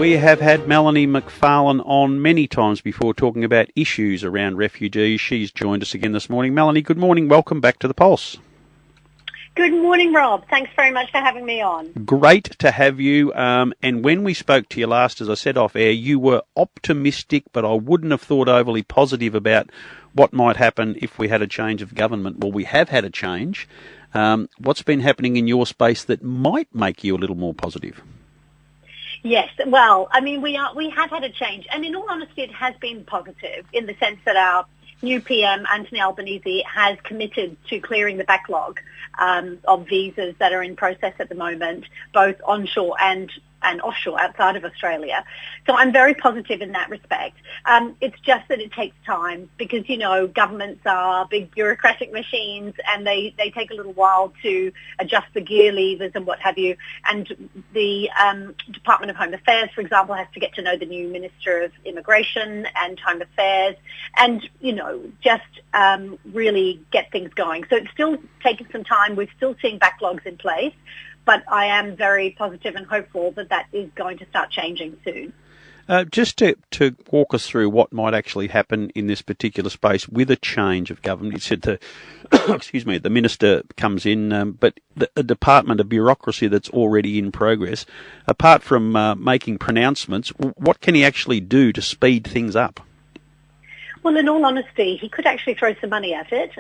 We have had Melanie McFarlane on many times before talking about issues around refugees. She's joined us again this morning. Melanie, good morning. Welcome back to The Pulse. Good morning, Rob. Thanks very much for having me on. Great to have you. And when we spoke to you last, as I said off air, you were optimistic, but I wouldn't have thought overly positive about what might happen if we had a change of government. Well, we have had a change. What's been happening in your space that might make you a little more positive? Yes, well, I mean, we have had a change, and in all honesty, it has been positive in the sense that our new PM, Anthony Albanese, has committed to clearing the backlog of visas that are in process at the moment, both onshore and offshore outside of Australia. So I'm very positive in that respect. It's just that it takes time because, you know, governments are big bureaucratic machines and they take a little while to adjust the gear levers and what have you. And the Department of Home Affairs, for example, has to get to know the new Minister of Immigration and Home Affairs and, you know, just really get things going. So it's still taking some time. We're still seeing backlogs in place. But I am very positive and hopeful that that is going to start changing soon. Just to walk us through what might actually happen in this particular space with a change of government. You said the minister comes in, but a department, a bureaucracy that's already in progress. Apart from making pronouncements, what can he actually do to speed things up? Well, in all honesty, he could actually throw some money at it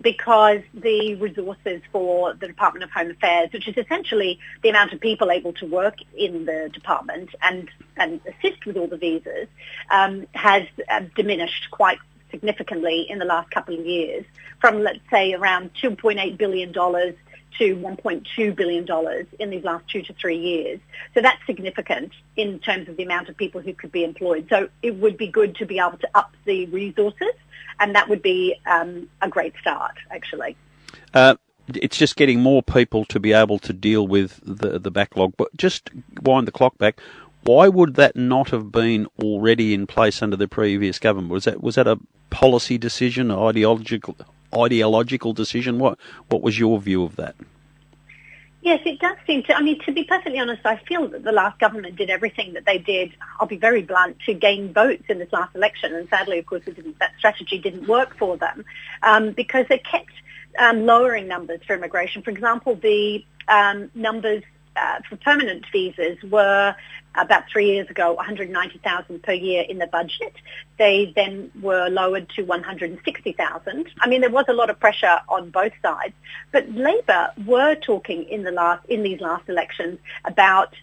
because the resources for the Department of Home Affairs, which is essentially the amount of people able to work in the department and assist with all the visas, has diminished quite significantly in the last couple of years from, let's say, around $2.8 billion to $1.2 billion in these last 2 to 3 years. So that's significant in terms of the amount of people who could be employed. So it would be good to be able to up the resources, and that would be a great start, actually. It's just getting more people to be able to deal with the backlog. But just wind the clock back. Why would that not have been already in place under the previous government? Was that a policy decision, ideological decision? What was your view of that? Yes, it does seem to. I mean, to be perfectly honest, I feel that the last government did everything that they did, I'll be very blunt, to gain votes in this last election. And sadly, of course, that strategy didn't work for them because they kept lowering numbers for immigration. For example, the numbers for permanent visas were about 3 years ago 190,000 per year in the budget. They then were lowered to 160,000. I mean, there was a lot of pressure on both sides, but Labor were talking in these last elections about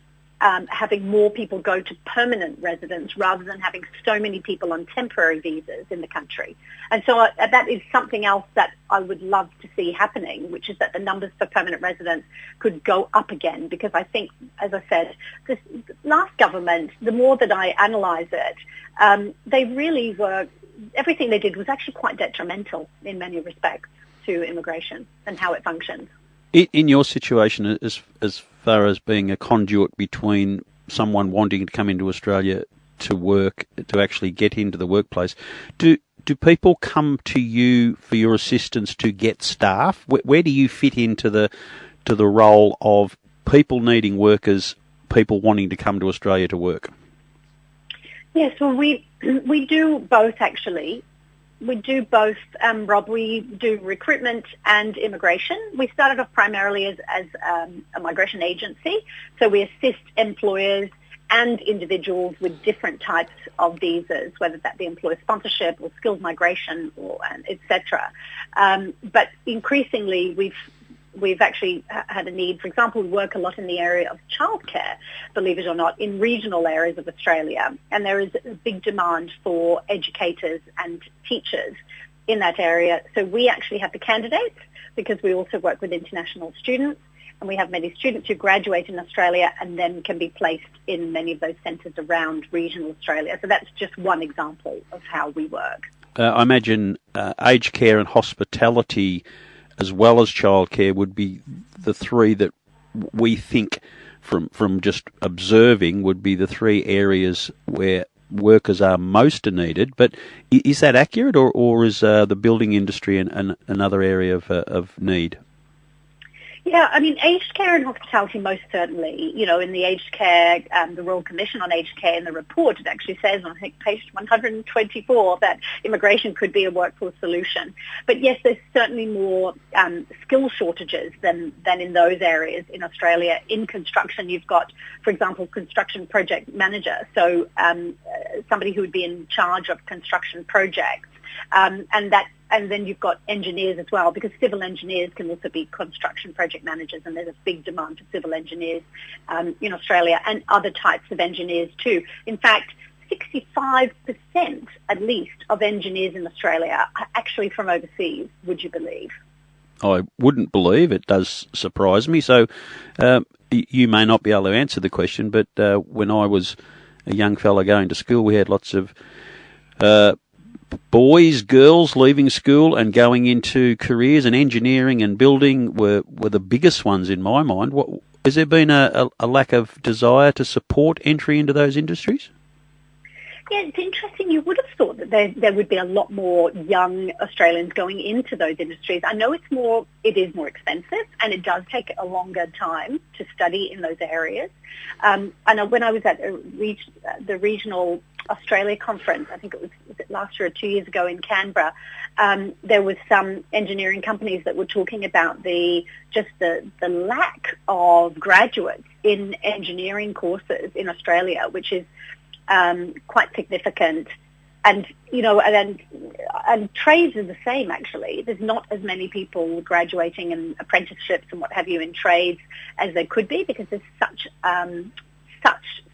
having more people go to permanent residence rather than having so many people on temporary visas in the country. And so that is something else that I would love to see happening, which is that the numbers for permanent residents could go up again, because I think, as I said, this last government, the more that I analyse it, they really were, everything they did was actually quite detrimental in many respects to immigration and how it functions. In your situation, as far as being a conduit between someone wanting to come into Australia to work, to actually get into the workplace, do people come to you for your assistance to get staff? Where do you fit into the role of people needing workers, people wanting to come to Australia to work? Yes, well, we do both, actually. We do both, Rob. We do recruitment and immigration. We started off primarily as a migration agency, so we assist employers and individuals with different types of visas, whether that be employer sponsorship or skilled migration or etc. But increasingly, we've actually had a need. For example, we work a lot in the area of childcare, believe it or not, in regional areas of Australia. And there is a big demand for educators and teachers in that area. So we actually have the candidates because we also work with international students. And we have many students who graduate in Australia and then can be placed in many of those centres around regional Australia. So that's just one example of how we work. I imagine aged care and hospitality as well as childcare would be the three that we think from just observing would be the three areas where workers are most needed. But is that accurate, or is the building industry another area of need? Yeah, I mean, aged care and hospitality most certainly. You know, in the aged care, the Royal Commission on Aged Care in the report, it actually says on page 124 that immigration could be a workforce solution. But yes, there's certainly more skill shortages than in those areas in Australia. In construction, you've got, for example, construction project manager, so somebody who would be in charge of construction projects. And then you've got engineers as well, because civil engineers can also be construction project managers, and there's a big demand for civil engineers in Australia, and other types of engineers too. In fact, 65% at least of engineers in Australia are actually from overseas, would you believe? I wouldn't believe. It does surprise me. So you may not be able to answer the question, but when I was a young fella going to school, we had lots of boys, girls leaving school and going into careers, and engineering and building were the biggest ones in my mind. Has there been a lack of desire to support entry into those industries? Yeah, it's interesting. You would have thought that there would be a lot more young Australians going into those industries. I know it is more expensive, and it does take a longer time to study in those areas. I know when I was at the regional Australia conference, I think was it last year or 2 years ago in Canberra, there was some engineering companies that were talking about the lack of graduates in engineering courses in Australia, which is quite significant. And, you know, and trades are the same, actually. There's not as many people graduating in apprenticeships and what have you in trades as there could be, because there's such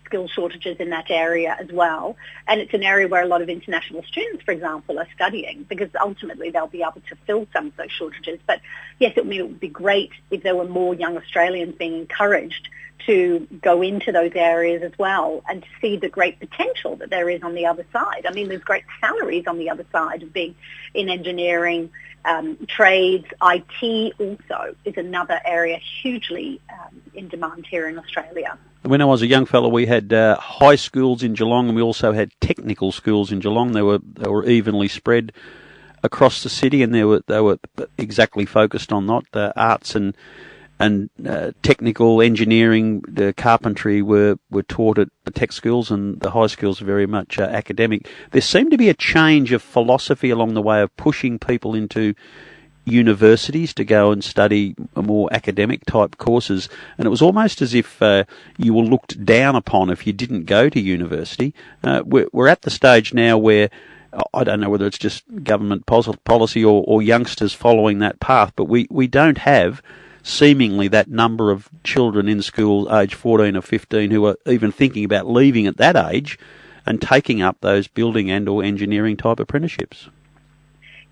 skill shortages in that area as well. And it's an area where a lot of international students, for example, are studying, because ultimately they'll be able to fill some of those shortages. But yes, it would be great if there were more young Australians being encouraged to go into those areas as well, and to see the great potential that there is on the other side. I mean, there's great salaries on the other side of being in engineering, trades. IT also is another area hugely in demand here in Australia. When I was a young fellow, we had high schools in Geelong, and we also had technical schools in Geelong. They were evenly spread across the city, and they were exactly focused on that. Arts and technical engineering, the carpentry were taught at the tech schools, and the high schools are very much academic. There seemed to be a change of philosophy along the way of pushing people into universities to go and study more academic type courses, and it was almost as if you were looked down upon if you didn't go to university. We're at the stage now where I don't know whether it's just government policy or youngsters following that path, but we don't have seemingly that number of children in school age 14 or 15 who are even thinking about leaving at that age and taking up those building and or engineering type apprenticeships.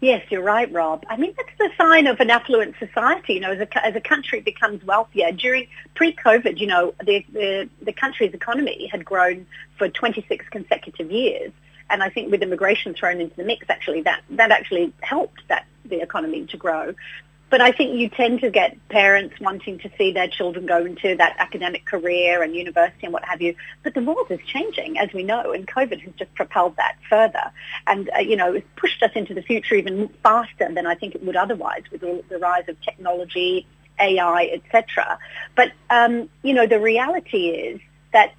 Yes, you're right, Rob. I mean, that's the sign of an affluent society. You know, as a country becomes wealthier. During pre-COVID, you know, the country's economy had grown for 26 consecutive years. And I think with immigration thrown into the mix, actually, that actually helped the economy to grow. But I think you tend to get parents wanting to see their children go into that academic career and university and what have you. But the world is changing, as we know, and COVID has just propelled that further. And, you know, it's pushed us into the future even faster than I think it would otherwise with the rise of technology, AI, etc. But, you know, the reality is that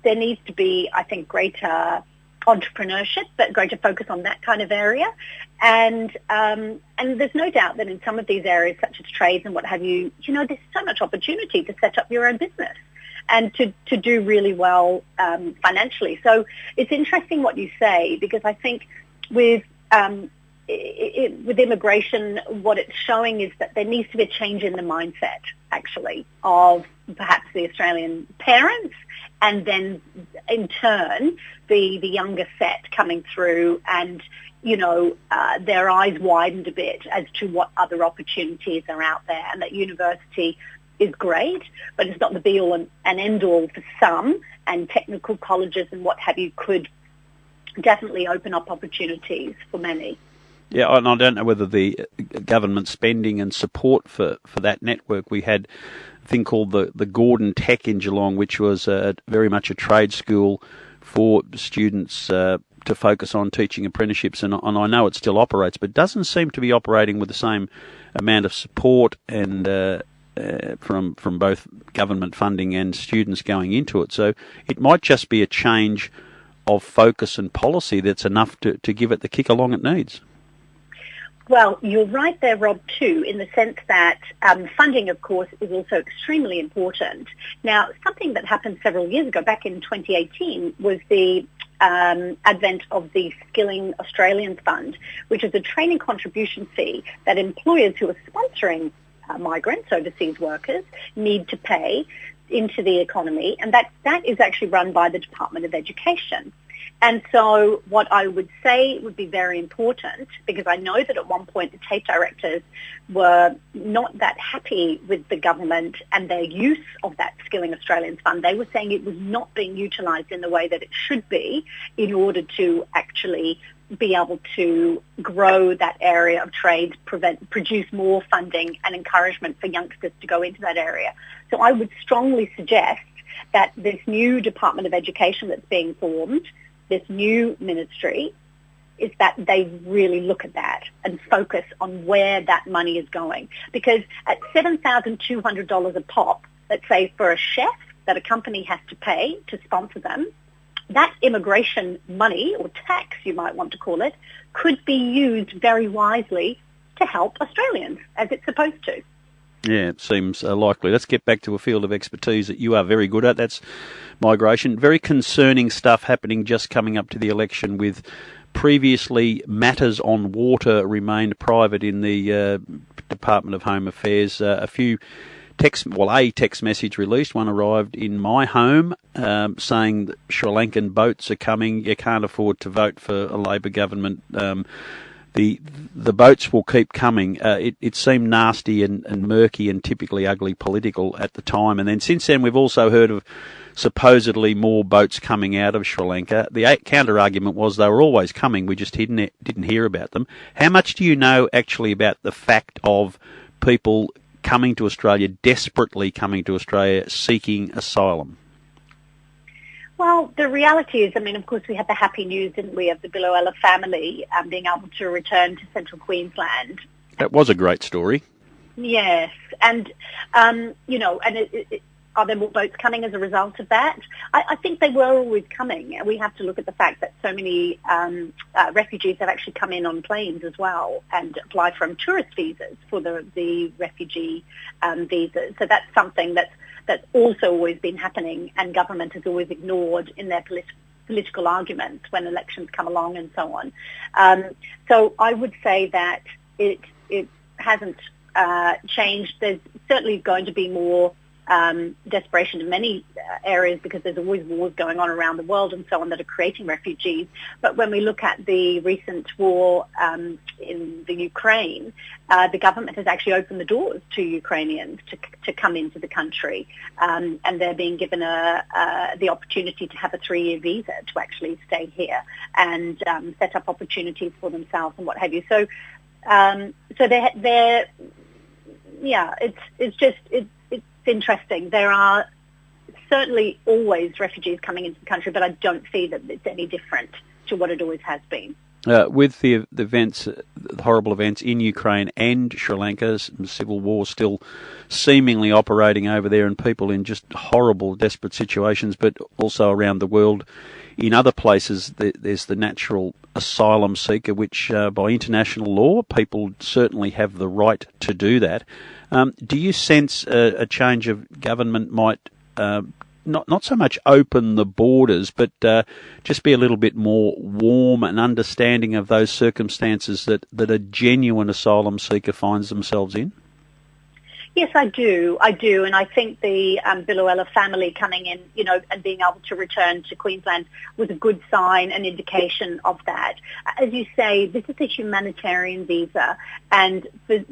there needs to be, I think, greater entrepreneurship, but greater focus on that kind of area. And there's no doubt that in some of these areas, such as trades and what have you, you know, there's so much opportunity to set up your own business and to do really well financially. So it's interesting what you say, because I think with immigration, what it's showing is that there needs to be a change in the mindset, actually, of perhaps the Australian parents, and then in turn the younger set coming through, and you know, their eyes widened a bit as to what other opportunities are out there, and that university is great, but it's not the be-all and end-all for some, and technical colleges and what have you could definitely open up opportunities for many. Yeah, and I don't know whether the government spending and support for that network. We had a thing called the Gordon Tech in Geelong, which was very much a trade school for students to focus on teaching apprenticeships, and I know it still operates, but doesn't seem to be operating with the same amount of support and from both government funding and students going into it. So it might just be a change of focus and policy that's enough to give it the kick along it needs. Well, you're right there, Rob, too, in the sense that funding, of course, is also extremely important. Now, something that happened several years ago, back in 2018, was the advent of the Skilling Australians Fund, which is a training contribution fee that employers who are sponsoring migrants, overseas workers, need to pay into the economy, and that is actually run by the Department of Education. And so what I would say would be very important, because I know that at one point the TAFE directors were not that happy with the government and their use of that Skilling Australians Fund. They were saying it was not being utilised in the way that it should be in order to actually be able to grow that area of trade, produce more funding and encouragement for youngsters to go into that area. So I would strongly suggest that this new Department of Education that's being formed, this new ministry, is that they really look at that and focus on where that money is going. Because at $7,200 a pop, let's say for a chef that a company has to pay to sponsor them, that immigration money, or tax you might want to call it, could be used very wisely to help Australians, as it's supposed to. Yeah, it seems likely. Let's get back to a field of expertise that you are very good at. That's migration. Very concerning stuff happening just coming up to the election, with previously matters on water remained private in the Department of Home Affairs. A text message released. One arrived in my home saying that Sri Lankan boats are coming. You can't afford to vote for a Labor government. The boats will keep coming. It seemed nasty and murky and typically ugly political at the time. And then since then, we've also heard of supposedly more boats coming out of Sri Lanka. The counter-argument was they were always coming. We just didn't hear about them. How much do you know actually about the fact of people coming to Australia, desperately coming to Australia, seeking asylum? Well, the reality is, of course, we had the happy news, didn't we, of the Biloela family being able to return to central Queensland. That was a great story. Yes, and, are there more boats coming as a result of that? I think they were always coming, and we have to look at the fact that so many refugees have actually come in on planes as well and apply from tourist visas for the refugee visas. So that's something that's also always been happening, and government has always ignored in their political arguments when elections come along and so on. So I would say that it hasn't changed. There's certainly going to be more desperation in many areas because there's always wars going on around the world and so on that are creating refugees. But when we look at the recent war in the Ukraine, the government has actually opened the doors to Ukrainians to come into the country, and they're being given the opportunity to have a 3-year visa to actually stay here and set up opportunities for themselves and what have you. So they're it's interesting. There are certainly always refugees coming into the country, but I don't see that it's any different to what it always has been. With the events, the horrible events in Ukraine and Sri Lanka, civil war still seemingly operating over there, and people in just horrible, desperate situations, but also around the world. In other places, there's the natural asylum seeker, which by international law, people certainly have the right to do that. Do you sense a change of government might not so much open the borders, but just be a little bit more warm and understanding of those circumstances that a genuine asylum seeker finds themselves in? Yes, I do, and I think the Biloela family coming in, and being able to return to Queensland was a good sign, an indication of that. As you say, this is a humanitarian visa, and for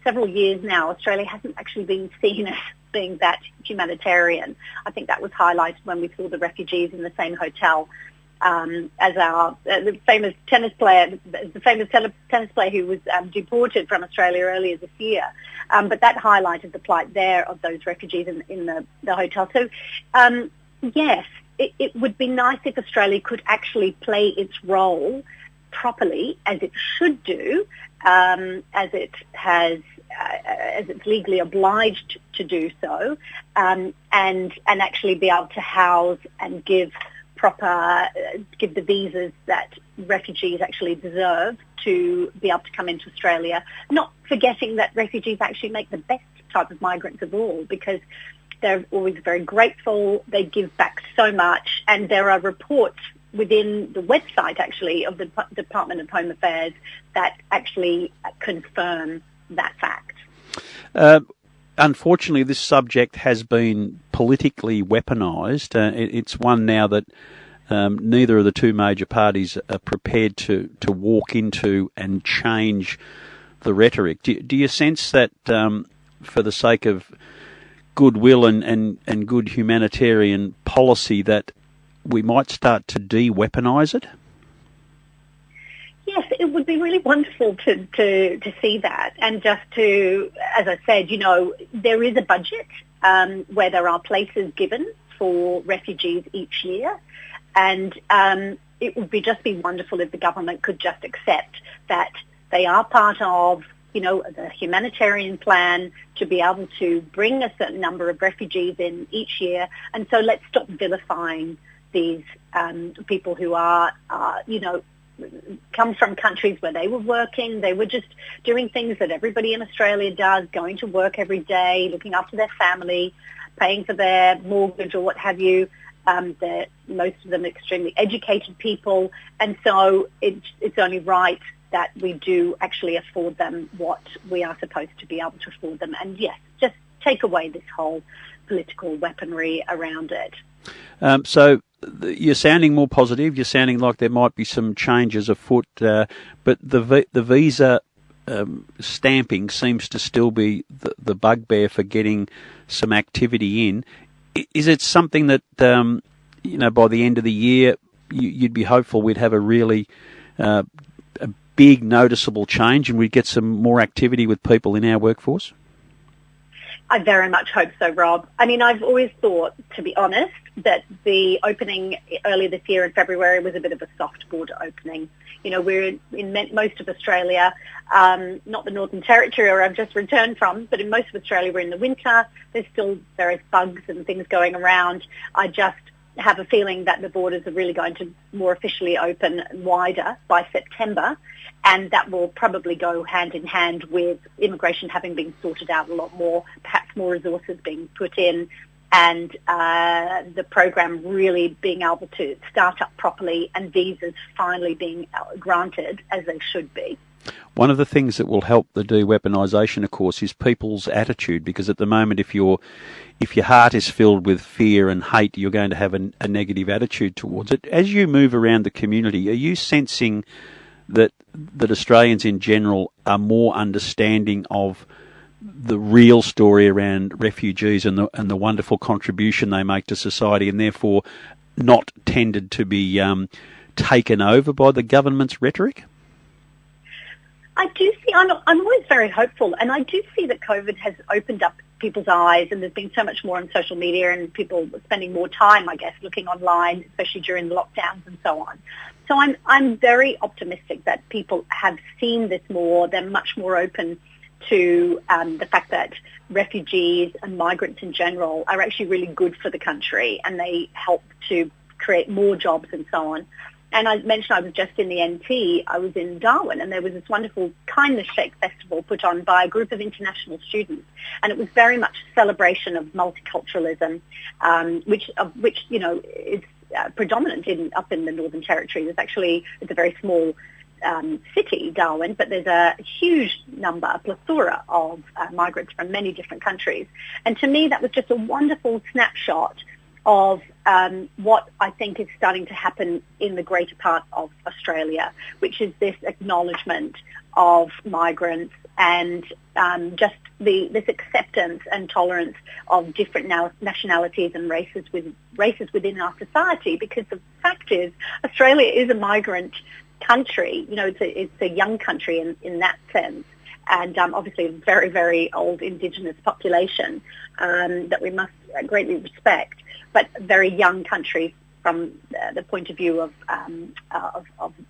several years now, Australia hasn't actually been seen as being that humanitarian. I think that was highlighted when we saw the refugees in the same hotel as the famous tennis player who was deported from Australia earlier this year. But that highlighted the plight there of those refugees in the hotel. So, yes, it would be nice if Australia could actually play its role properly, as it should do, as it has as it's legally obliged to do so, and actually be able to house and give the visas that refugees actually deserve to be able to come into Australia, not forgetting that refugees actually make the best type of migrants of all, because they're always very grateful, they give back so much, and there are reports within the website actually of the Department of Home Affairs that actually confirm that fact. Unfortunately, this subject has been politically weaponised. It's one now that neither of the two major parties are prepared to walk into and change the rhetoric. Do you sense that for the sake of goodwill and good humanitarian policy that we might start to de-weaponise it? Yes, it would be really wonderful to see that, and just to, as I said, there is a budget where there are places given for refugees each year, and it would just be wonderful if the government could just accept that they are part of the humanitarian plan to be able to bring a certain number of refugees in each year, and so let's stop vilifying these people who are, come from countries where they were working, they were just doing things that everybody in Australia does, going to work every day, looking after their family, paying for their mortgage or what have you. Most of them extremely educated people, and so it's only right that we do actually afford them what we are supposed to be able to afford them. And yes, just take away this whole political weaponry around it. So you're sounding more positive. You're sounding like there might be some changes afoot, but the visa stamping seems to still be the bugbear for getting some activity in. Is it something that by the end of the year you'd be hopeful we'd have a really a big noticeable change and we'd get some more activity with people in our workforce? I very much hope so, Rob. I mean, I've always thought, to be honest, that the opening earlier this year in February was a bit of a soft border opening. We're in most of Australia, not the Northern Territory where I've just returned from, but in most of Australia we're in the winter. There's still various bugs and things going around. I just have a feeling that the borders are really going to more officially open wider by September, and that will probably go hand in hand with immigration having been sorted out a lot more, perhaps more resources being put in, and the program really being able to start up properly and visas finally being granted as they should be. One of the things that will help the de-weaponisation, of course, is people's attitude, because at the moment if your heart is filled with fear and hate, you're going to have a negative attitude towards it. As you move around the community, are you sensing that Australians in general are more understanding of the real story around refugees and the wonderful contribution they make to society, and therefore not tended to be taken over by the government's rhetoric? I do see, I'm always very hopeful, and I do see that COVID has opened up people's eyes, and there's been so much more on social media and people spending more time, I guess, looking online, especially during the lockdowns and so on. So I'm very optimistic that people have seen this more. They're much more open to the fact that refugees and migrants in general are actually really good for the country, and they help to create more jobs and so on. And I mentioned I was just in the NT. I was in Darwin, and there was this wonderful Kindness Shake festival put on by a group of international students, and it was very much a celebration of multiculturalism, which is predominant up in the Northern Territory. It's a very small city, Darwin, but there's a huge a plethora of migrants from many different countries. And to me, that was just a wonderful snapshot of what I think is starting to happen in the greater part of Australia, which is this acknowledgement of migrants and just this acceptance and tolerance of different nationalities and races within our society. Because the fact is, Australia is a migrant country. It's a young country in that sense, and obviously a very, very old Indigenous population that we must greatly respect, but a very young country from the point of view of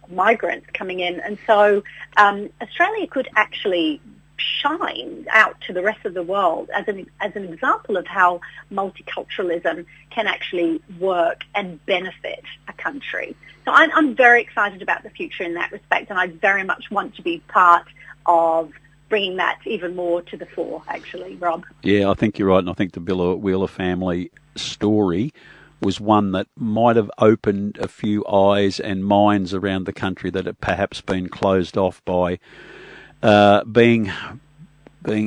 migrants coming in. And so Australia could actually shine out to the rest of the world as an example of how multiculturalism can actually work and benefit a country. So I'm very excited about the future in that respect, and I very much want to be part of bringing that even more to the fore, actually, Rob. Yeah, I think you're right, and I think the Wheeler family story was one that might have opened a few eyes and minds around the country that had perhaps been closed off by being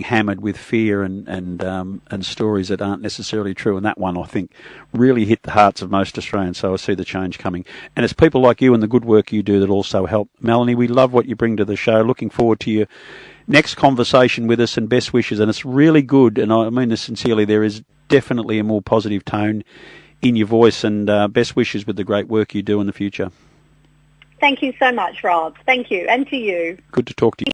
hammered with fear and stories that aren't necessarily true. And that one, I think, really hit the hearts of most Australians. So I see the change coming. And it's people like you and the good work you do that also help. Melanie, we love what you bring to the show. Looking forward to your next conversation with us, and best wishes. And it's really good, and I mean this sincerely, there is definitely a more positive tone in your voice, and best wishes with the great work you do in the future. Thank you so much, Rob. Thank you, and to you. Good to talk to you.